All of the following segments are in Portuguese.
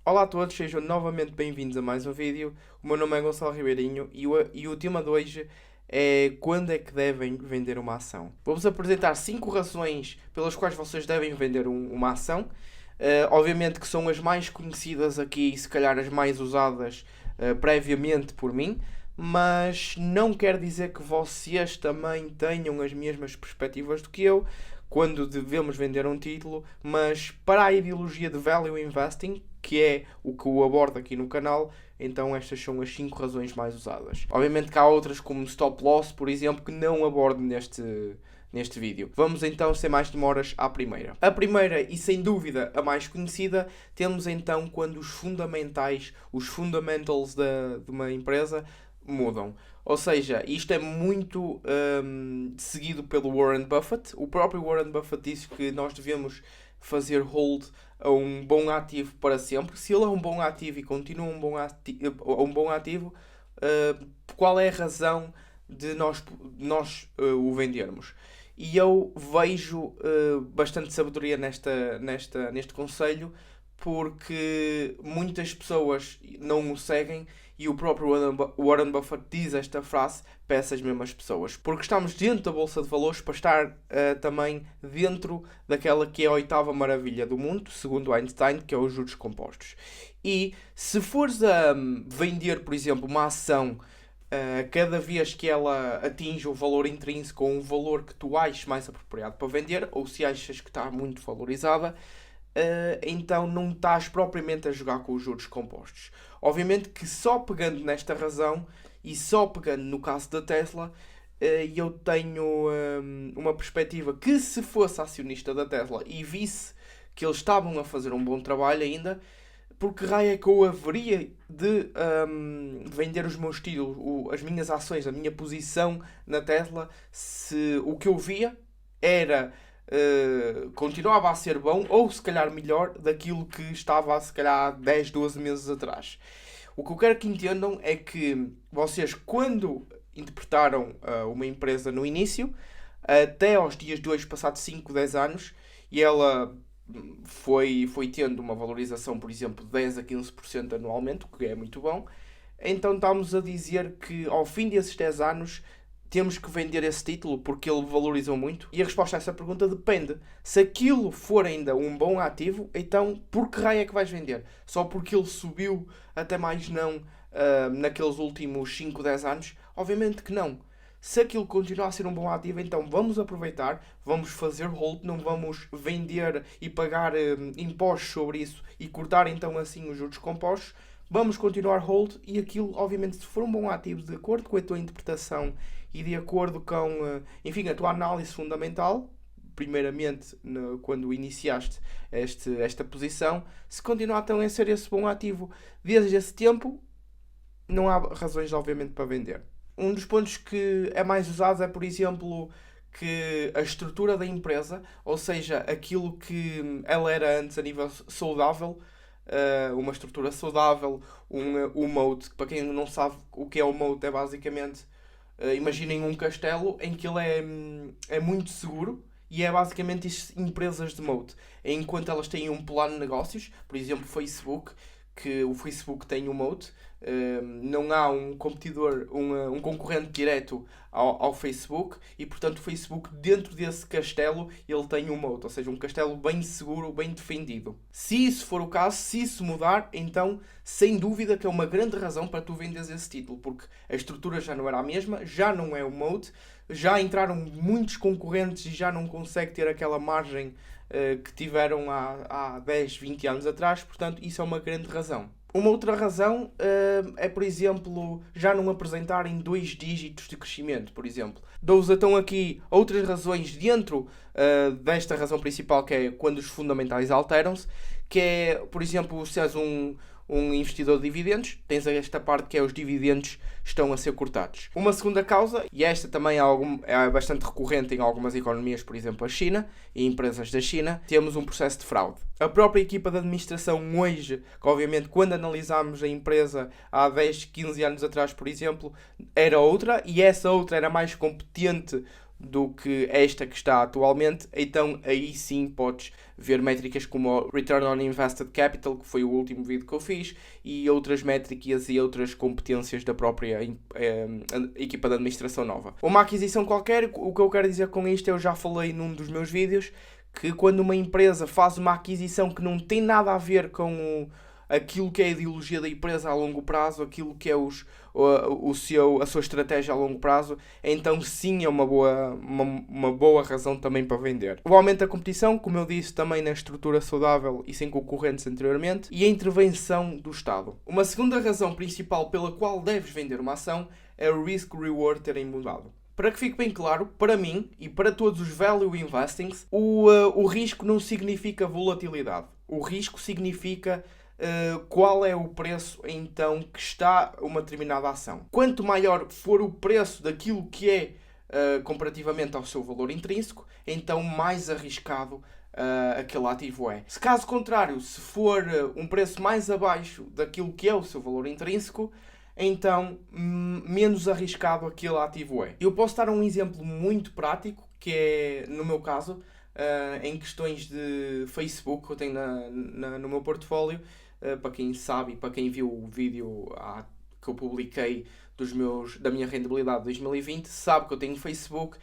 Olá a todos, sejam novamente bem-vindos a mais um vídeo. O meu nome é Gonçalo Ribeirinho e o tema de hoje é quando é que devem vender uma ação. Vou-vos apresentar 5 razões pelas quais vocês devem vender uma ação. Obviamente que são as mais conhecidas aqui e se calhar as mais usadas previamente por mim, mas não quer dizer que vocês também tenham as mesmas perspectivas do que eu quando devemos vender um título, mas para a ideologia de Value Investing, que é o que eu abordo aqui no canal, então estas são as 5 razões mais usadas. Obviamente que há outras como Stop Loss, por exemplo, que não abordo neste vídeo. Vamos então, sem mais demoras, à primeira. A primeira, e sem dúvida a mais conhecida, temos então quando os fundamentais, os fundamentals de uma empresa mudam. Ou seja, isto é muito seguido pelo Warren Buffett. O próprio Warren Buffett disse que nós devemos fazer hold a um bom ativo para sempre. Se ele é um bom ativo e continua um bom ativo, qual é a razão de nós o vendermos? E eu vejo bastante sabedoria neste conselho, porque muitas pessoas não o seguem e o próprio Warren Buffett diz esta frase para essas mesmas pessoas. Porque estamos dentro da Bolsa de Valores para estar também dentro daquela que é a oitava maravilha do mundo, segundo Einstein, que é os juros compostos. E se fores a vender, por exemplo, uma ação cada vez que ela atinge o valor intrínseco ou um valor que tu achas mais apropriado para vender, ou se achas que está muito valorizada, então não estás propriamente a jogar com os juros compostos. Obviamente que só pegando nesta razão e só pegando no caso da Tesla, eu tenho uma perspectiva que, se fosse acionista da Tesla e visse que eles estavam a fazer um bom trabalho ainda, porque raio é que eu haveria de vender os meus títulos, as minhas ações, a minha posição na Tesla, se o que eu via era continuava a ser bom ou se calhar melhor daquilo que estava se calhar há 10, 12 meses atrás. O que eu quero que entendam é que vocês, quando interpretaram uma empresa no início, até aos dias de hoje, passados 5, 10 anos, e ela foi tendo uma valorização, por exemplo, de 10 a 15% anualmente, o que é muito bom. Então estamos a dizer que ao fim desses 10 anos temos que vender esse título porque ele valorizou muito? E a resposta a essa pergunta depende. Se aquilo for ainda um bom ativo, então por que raio é que vais vender? Só porque ele subiu até mais não naqueles últimos 5, 10 anos? Obviamente que não. Se aquilo continuar a ser um bom ativo, então vamos aproveitar, vamos fazer hold, não vamos vender e pagar impostos sobre isso e cortar então assim os juros compostos. Vamos continuar hold e aquilo, obviamente, se for um bom ativo de acordo com a tua interpretação e de acordo com, enfim, a tua análise fundamental, primeiramente quando iniciaste esta posição, se continuar então a ser esse bom ativo desde esse tempo, não há razões, obviamente, para vender. Um dos pontos que é mais usado é, por exemplo, que a estrutura da empresa, ou seja, aquilo que ela era antes a nível saudável, uma estrutura saudável, um moat, para quem não sabe o que é o moat, é basicamente, imaginem um castelo em que ele é muito seguro e é basicamente isto, empresas de moat. Enquanto elas têm um plano de negócios, por exemplo, Facebook, que o Facebook tem um moat, não há um competidor, um concorrente direto ao Facebook e portanto o Facebook dentro desse castelo ele tem um moat, ou seja, um castelo bem seguro, bem defendido. Se isso for o caso, se isso mudar, então sem dúvida que é uma grande razão para tu venderes esse título, porque a estrutura já não era a mesma, já não é o moat, já entraram muitos concorrentes e já não consegue ter aquela margem que tiveram há 10, 20 anos atrás, portanto isso é uma grande razão. Uma outra razão é, por exemplo, já não apresentarem 2 dígitos de crescimento, por exemplo. Dou-vos então aqui outras razões dentro desta razão principal, que é quando os fundamentais alteram-se, que é, por exemplo, se és um investidor de dividendos, tens esta parte que é os dividendos estão a ser cortados. Uma segunda causa, e esta também é bastante recorrente em algumas economias, por exemplo a China e empresas da China, temos um processo de fraude. A própria equipa de administração hoje, que obviamente quando analisámos a empresa há 10, 15 anos atrás, por exemplo, era outra, e essa outra era mais competente do que esta que está atualmente, então aí sim podes ver métricas como o Return on Invested Capital, que foi o último vídeo que eu fiz, e outras métricas e outras competências da própria equipa de administração nova. Uma aquisição qualquer, o que eu quero dizer com isto, eu já falei num dos meus vídeos, que quando uma empresa faz uma aquisição que não tem nada a ver com aquilo que é a ideologia da empresa a longo prazo, aquilo que é a sua estratégia a longo prazo, então sim é uma boa razão também para vender. O aumento da competição, como eu disse, também na estrutura saudável e sem concorrentes anteriormente, e a intervenção do Estado. Uma segunda razão principal pela qual deves vender uma ação é o risk-reward terem mudado. Para que fique bem claro, para mim e para todos os value investings, o risco não significa volatilidade. O risco significa qual é o preço então que está uma determinada ação. Quanto maior for o preço daquilo que é comparativamente ao seu valor intrínseco, então mais arriscado aquele ativo é. Se caso contrário, se for um preço mais abaixo daquilo que é o seu valor intrínseco, então menos arriscado aquele ativo é. Eu posso dar um exemplo muito prático, que é, no meu caso, em questões de Facebook, que eu tenho no meu portfólio. Para quem sabe e para quem viu o vídeo que eu publiquei da minha rentabilidade de 2020, sabe que eu tenho Facebook,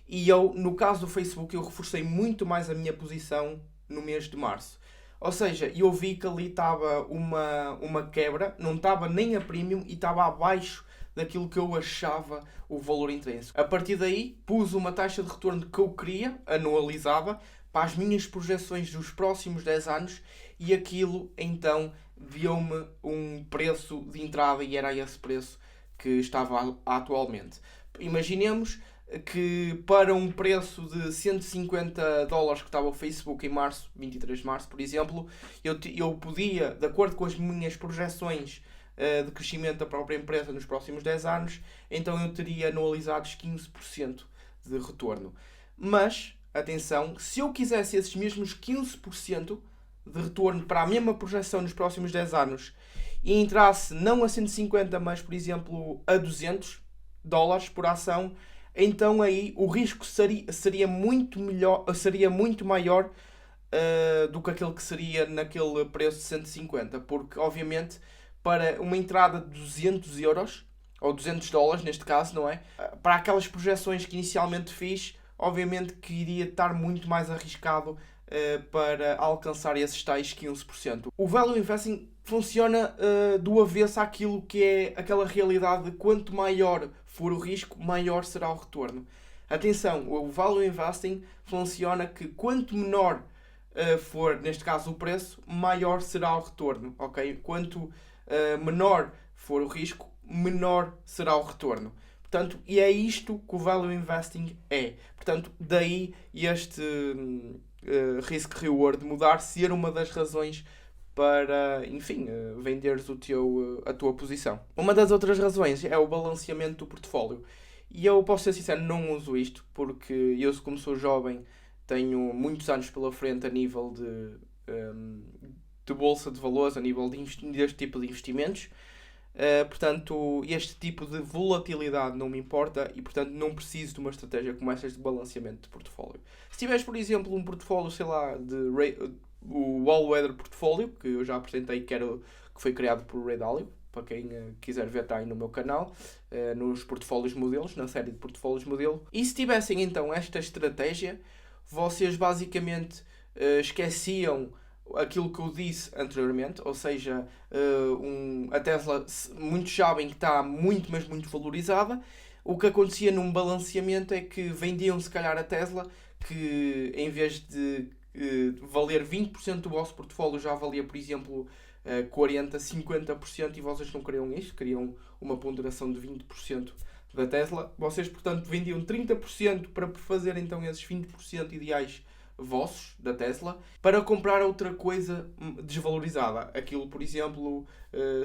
e eu, no caso do Facebook, eu reforcei muito mais a minha posição no mês de março. Ou seja, eu vi que ali estava uma quebra, não estava nem a premium e estava abaixo daquilo que eu achava o valor intrínseco. A partir daí, pus uma taxa de retorno que eu queria, anualizada, para as minhas projeções dos próximos 10 anos, e aquilo então deu-me um preço de entrada e era esse preço que estava atualmente. Imaginemos que para um preço de $150 que estava o Facebook em março, 23 de março, por exemplo, eu podia, de acordo com as minhas projeções de crescimento da própria empresa nos próximos 10 anos, então eu teria anualizados 15% de retorno. Mas, atenção, se eu quisesse esses mesmos 15% de retorno para a mesma projeção nos próximos 10 anos e entrasse não a 150, mas, por exemplo, a $200 por ação, então aí o risco seria muito maior do que aquele que seria naquele preço de 150, porque obviamente para uma entrada de €200 ou $200 neste caso, não é? Para aquelas projeções que inicialmente fiz, obviamente que iria estar muito mais arriscado para alcançar esses tais 15%. O value investing funciona do avesso àquilo que é aquela realidade de quanto maior for o risco, maior será o retorno. Atenção, o value investing funciona que quanto menor for, neste caso, o preço, maior será o retorno, ok? Quanto menor for o risco, menor será o retorno. Portanto, e é isto que o value investing é. Portanto, daí este risk-reward mudar ser uma das razões para, enfim, venderes a tua posição. Uma das outras razões é o balanceamento do portfólio. E eu posso ser sincero, não uso isto, porque eu, como sou jovem, tenho muitos anos pela frente a nível de bolsa de valores, a nível deste tipo de investimentos. Portanto, este tipo de volatilidade não me importa e, portanto, não preciso de uma estratégia como esta de balanceamento de portfólio. Se tiveres, por exemplo, um portfólio, sei lá, o All Weather Portfólio, que eu já apresentei, que foi criado por Ray Dalio, para quem quiser ver, está aí no meu canal, nos portfólios modelos, na série de portfólios modelo. E se tivessem então esta estratégia, vocês basicamente esqueciam aquilo que eu disse anteriormente, ou seja, a Tesla, muitos sabem que está muito, mas muito valorizada. O que acontecia num balanceamento é que vendiam se calhar a Tesla, que em vez de valer 20% do vosso portfólio já valia, por exemplo, 40%, 50%, e vocês não queriam isto, queriam uma ponderação de 20% da Tesla. Vocês, portanto, vendiam 30% para fazer então esses 20% ideais vossos da Tesla para comprar outra coisa desvalorizada. Aquilo, por exemplo,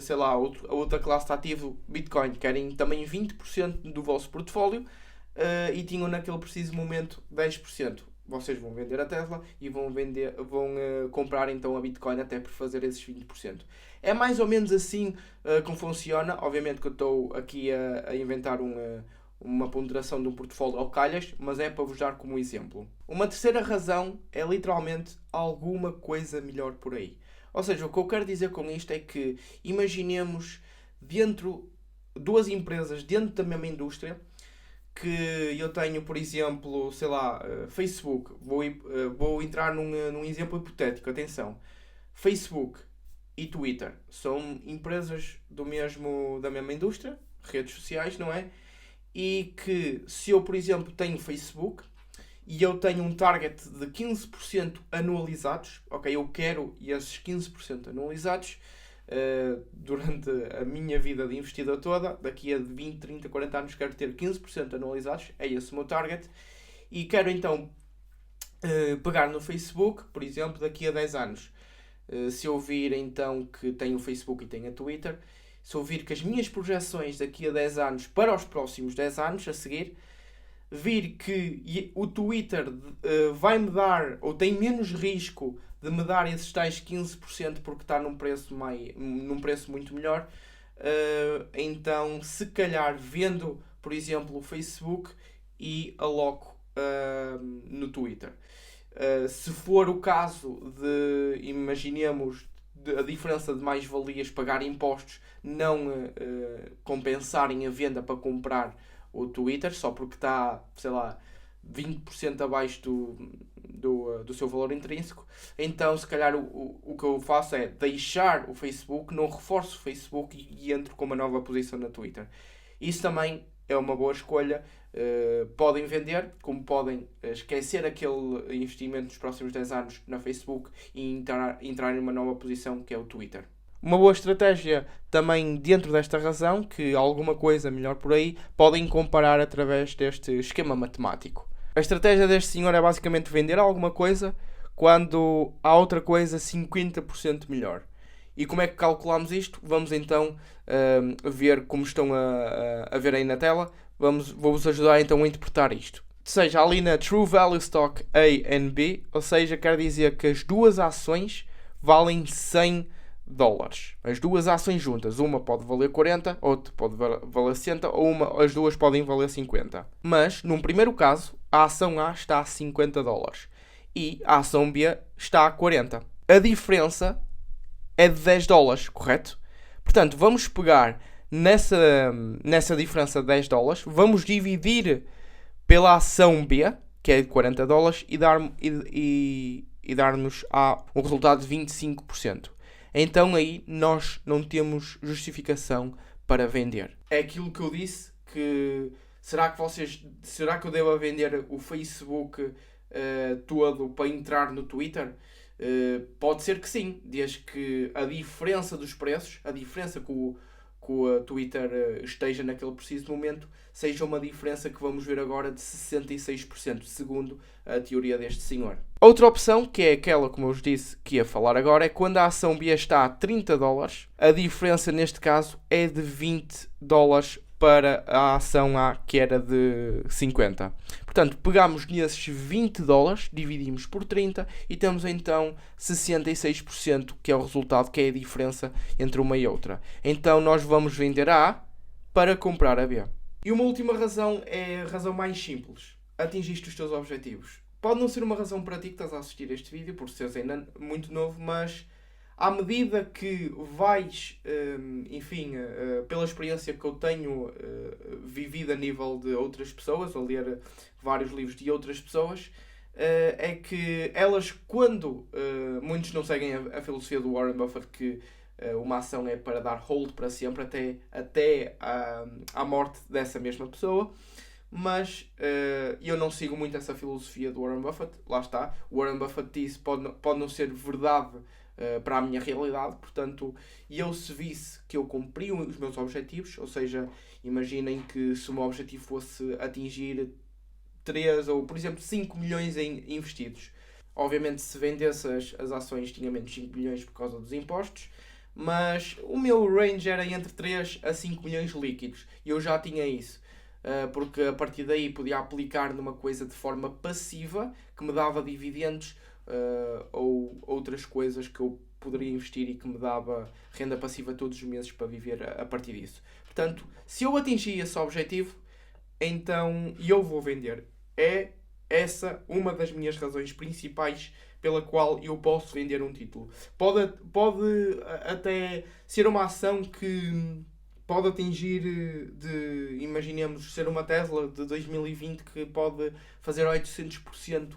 sei lá, a outra classe de ativo, Bitcoin, querem também 20% do vosso portfólio e tinham naquele preciso momento 10%. Vocês vão vender a Tesla e vão comprar então a Bitcoin até por fazer esses 20%. É mais ou menos assim como funciona. Obviamente que eu estou aqui a inventar uma ponderação de um portfólio ao calhas, mas é para vos dar como exemplo. Uma terceira razão é literalmente alguma coisa melhor por aí. Ou seja, o que eu quero dizer com isto é que imaginemos duas empresas dentro da mesma indústria, que eu tenho, por exemplo, sei lá, Facebook. Vou entrar num exemplo hipotético, atenção. Facebook e Twitter são empresas da mesma indústria, redes sociais, não é? E que se eu, por exemplo, tenho Facebook e eu tenho um target de 15% anualizados, ok, eu quero esses 15% anualizados durante a minha vida de investidor toda, daqui a 20, 30, 40 anos quero ter 15% anualizados, é esse o meu target, e quero então pegar no Facebook, por exemplo, daqui a 10 anos. Se eu vir então que tenho o Facebook e tenho a Twitter, se eu vir que as minhas projeções daqui a 10 anos para os próximos 10 anos a seguir, vir que o Twitter vai-me dar, ou tem menos risco de me dar esses tais 15% porque está num preço muito melhor, então se calhar vendo, por exemplo, o Facebook e aloco no Twitter. Se for o caso de, imaginemos, a diferença de mais-valias, pagar impostos, não compensarem a venda para comprar o Twitter, só porque está, sei lá, 20% abaixo do seu valor intrínseco, então se calhar o que eu faço é deixar o Facebook, não reforço o Facebook e entro com uma nova posição na Twitter. Isso também é uma boa escolha. Podem vender, como podem esquecer aquele investimento nos próximos 10 anos na Facebook e entrar em uma nova posição que é o Twitter. Uma boa estratégia também dentro desta razão, que alguma coisa melhor por aí, podem comparar através deste esquema matemático. A estratégia deste senhor é basicamente vender alguma coisa quando há outra coisa 50% melhor. E como é que calculamos isto? Vamos então ver como estão a ver aí na tela. Vou-vos ajudar então a interpretar isto. Ou seja, ali na True Value Stock A e B, ou seja, quer dizer que as duas ações valem $100. As duas ações juntas, uma pode valer 40, outra pode valer 60, ou as duas podem valer 50. Mas, num primeiro caso, a ação A está a $50 e a ação B está a 40. A diferença é de $10, correto? Portanto, vamos pegar nessa diferença de $10, vamos dividir pela ação B, que é de $40, e dar-nos um resultado de 25%. Então aí nós não temos justificação para vender. É aquilo que eu disse, que será que eu devo vender o Facebook todo para entrar no Twitter? Pode ser que sim, desde que a diferença dos preços, a diferença que o Twitter esteja naquele preciso momento, seja uma diferença que vamos ver agora de 66%, segundo a teoria deste senhor. Outra opção, que é aquela, como eu vos disse, que ia falar agora, é quando a ação B está a $30, a diferença neste caso é de $20 para a ação A, que era de 50. Portanto, pegamos nesses $20, dividimos por 30 e temos então 66%, que é o resultado, que é a diferença entre uma e outra. Então nós vamos vender a A para comprar a B. E uma última razão é a razão mais simples. Atingiste os teus objetivos. Pode não ser uma razão para ti que estás a assistir este vídeo, por seres ainda muito novo, mas à medida que vais, pela experiência que eu tenho vivido a nível de outras pessoas, ou ler vários livros de outras pessoas, é que elas, quando muitos não seguem a filosofia do Warren Buffett, que uma ação é para dar hold para sempre, até à morte dessa mesma pessoa, mas eu não sigo muito essa filosofia do Warren Buffett. Lá está, o Warren Buffett disse pode não ser verdade para a minha realidade, portanto, eu se visse que eu cumpri os meus objetivos, ou seja, imaginem que se o meu objetivo fosse atingir 3 ou, por exemplo, 5 milhões em investidos, obviamente se vendesse as ações tinha menos 5 milhões por causa dos impostos, mas o meu range era entre 3 a 5 milhões líquidos, e eu já tinha isso. Porque a partir daí podia aplicar numa coisa de forma passiva que me dava dividendos, ou outras coisas que eu poderia investir e que me dava renda passiva todos os meses para viver a partir disso. Portanto, se eu atingi esse objetivo, então eu vou vender. É essa uma das minhas razões principais pela qual eu posso vender um título. Pode até ser uma ação que pode atingir imaginemos, ser uma Tesla de 2020 que pode fazer 800%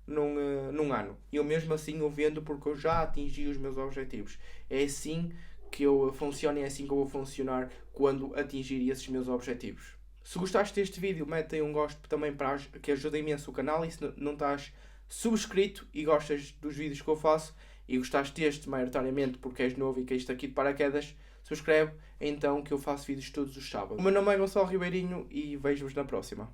num ano. Eu mesmo assim eu vendo porque eu já atingi os meus objetivos. É assim que eu funciono e é assim que eu vou funcionar quando atingir esses meus objetivos. Se gostaste deste vídeo, mete aí um gosto também para que ajuda imenso o canal. E se não estás subscrito e gostas dos vídeos que eu faço e gostaste deste maioritariamente porque és novo e caíste aqui de paraquedas, subscreve então que eu faço vídeos todos os sábados. O meu nome é Gonçalo Ribeirinho e vejo-vos na próxima.